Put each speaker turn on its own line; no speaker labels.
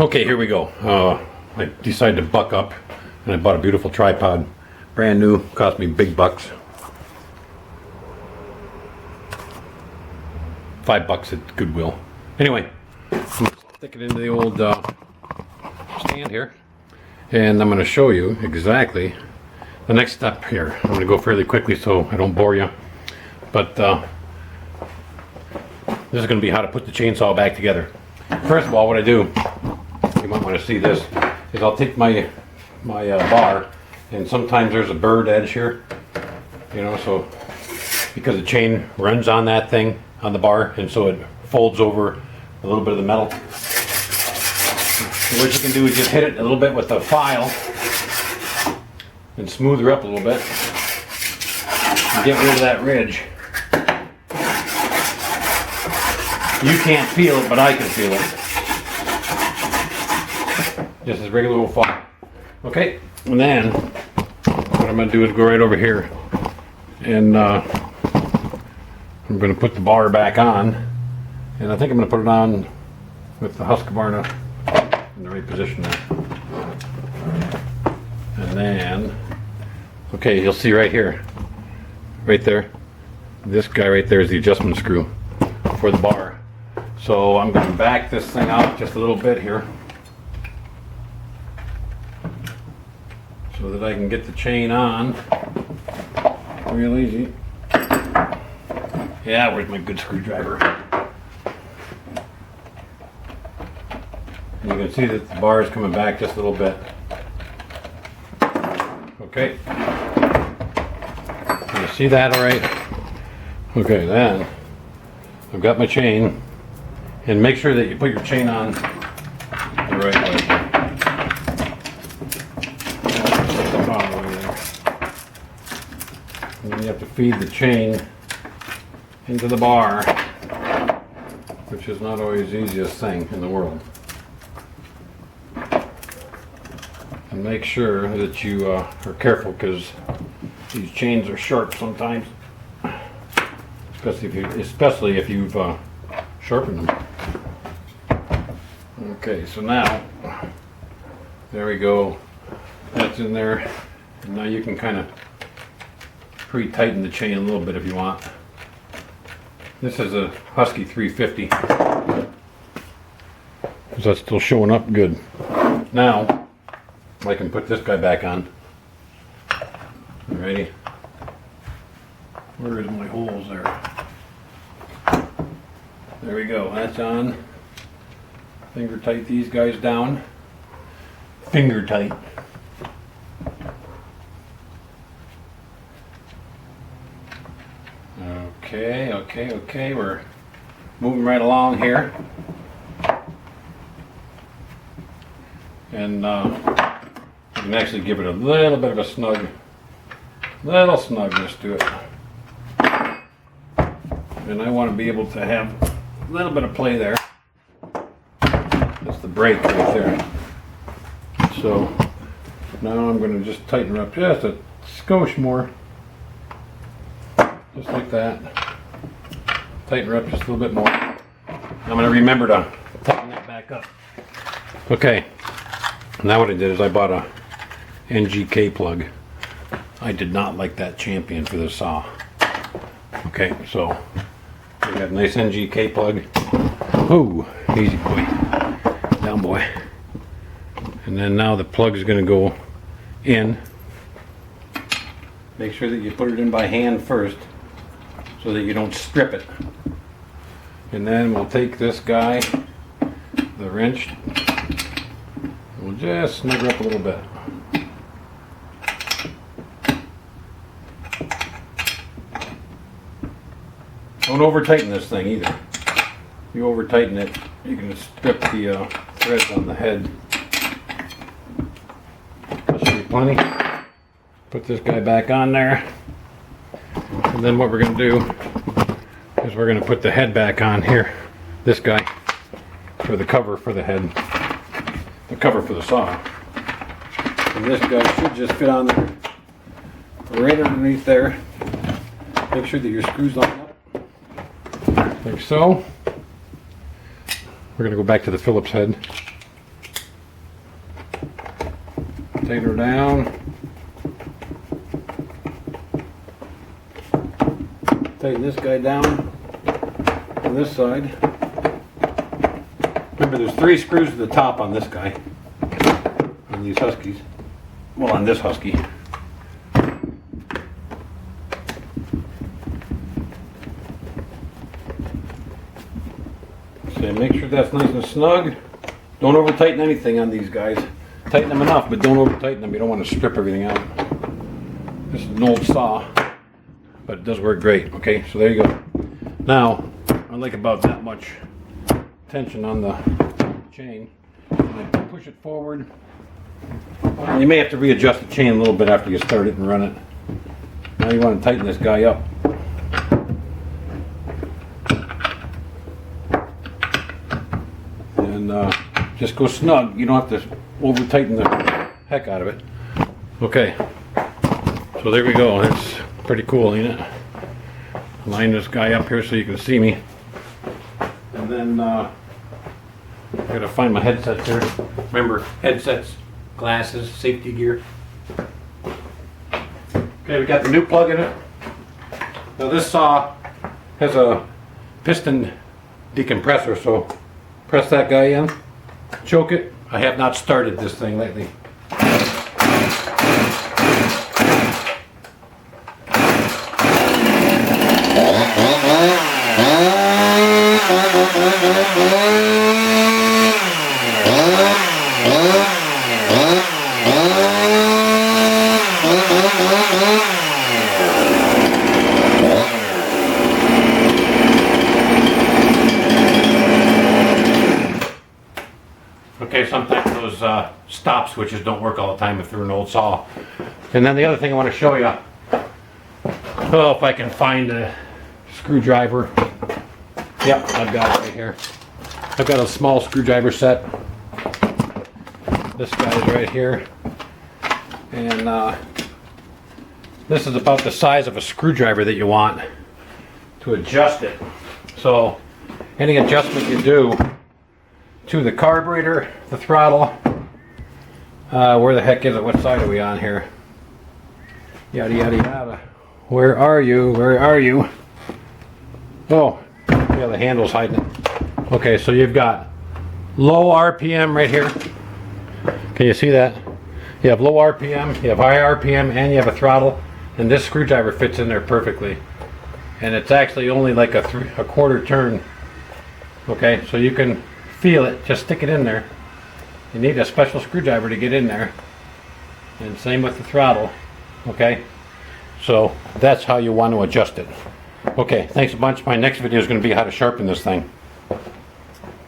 Okay, here we go. I decided to buck up and I bought a beautiful tripod. Brand new, cost me big bucks. $5 at Goodwill. Anyway, stick it into the old stand here. And I'm going to show you exactly the next step here. I'm going to go fairly quickly so I don't bore you. But this is going to be how to put the chainsaw back together. First of all, what I do, you might want to see this, is I'll take my bar, and sometimes there's a burred edge here, you know, so because the chain runs on that thing, on the bar, and so it folds over a little bit of the metal. So what you can do is just hit it a little bit with a file and smooth her up a little bit and get rid of that ridge. You can't feel it, but I can feel it. Just as regular old file. Okay, and then what I'm going to do is go right over here and I'm going to put the bar back on, and I think I'm going to put it on with the Husqvarna in the right position there. And then, okay, you'll see right here, right there, this guy right there is the adjustment screw for the bar. So I'm going to back this thing out just a little bit here so that I can get the chain on real easy. Yeah, where's my good screwdriver? And you can see that the bar is coming back just a little bit. Okay. You see that all right? Okay, then I've got my chain. And make sure that you put your chain on the right way. And then you have to feed the chain into the bar, which is not always the easiest thing in the world. And make sure that you are careful, because these chains are sharp sometimes, especially if you've sharpened them. Okay, so now, there we go. That's in there. And now you can kind of pre-tighten the chain a little bit if you want. This is a Husky 350. So that's still showing up good. Now, I can put this guy back on. Alrighty. Where is my holes there? There we go, that's on. Finger tight these guys down. Finger tight. Okay, we're moving right along here. And you can actually give it a little bit of a little snugness to it. And I want to be able to have a little bit of play there. That's the brake right there. So now I'm going to just tighten her up just a skosh more. Just like that. Tighten her up just a little bit more. I'm going to remember to tighten that back up. Okay. Now what I did is I bought a NGK plug. I did not like that Champion for the saw. Okay, so we got a nice NGK plug. Oh, easy boy. Down boy. And then now the plug is going to go in. Make sure that you put it in by hand first so that you don't strip it. And then we'll take this guy, the wrench, and we'll just snug her up a little bit. Don't over tighten this thing either. If you over tighten it, you can strip the threads on the head. That should be plenty. Put this guy back on there. And then what we're going to do is we're going to put the head back on here. This guy, for the cover for the head. The cover for the saw. And this guy should just fit on there. Right underneath there. Make sure that your screws line up. Like so. We're going to go back to the Phillips head. Tighten her down. Tighten this guy down on this side. Remember, there's 3 screws at the top on this guy, on these Huskies. Well, on this Husky. So make sure that's nice and snug. Don't over tighten anything on these guys. Tighten them enough, but don't over tighten them. You don't want to strip everything out. This is an old saw, but it does work great. Okay, so there you go. Now, I like about that much tension on the chain. And I push it forward. You may have to readjust the chain a little bit after you start it and run it. Now you want to tighten this guy up. And just go snug. You don't have to over tighten the heck out of it. Okay, so there we go. It's pretty cool, ain't it? Line this guy up here so you can see me. And then I gotta find my headsets here. Remember, headsets, glasses, safety gear. Okay, we got the new plug in it. Now this saw has a piston decompressor, so press that guy in, choke it. I have not started this thing lately. Okay, sometimes those stop switches don't work all the time if they're an old saw. And then the other thing I want to show you, oh, if I can find a screwdriver. Yep, I've got it right here. I've got a small screwdriver set. This guy is right here. And this is about the size of a screwdriver that you want to adjust it. So any adjustment you do to the carburetor, the throttle, where the heck is it? What side are we on here? Yada yada yada. Where are you? Where are you? Oh, yeah, the handle's hiding it. Okay, so you've got low RPM right here. Can you see that? You have low RPM, you have high RPM, and you have a throttle, and this screwdriver fits in there perfectly. And it's actually only like a quarter turn. Okay, so you can feel it, just stick it in there. You need a special screwdriver to get in there. And same with the throttle. Okay, so that's how you want to adjust it. Okay, thanks a bunch. My next video is going to be how to sharpen this thing.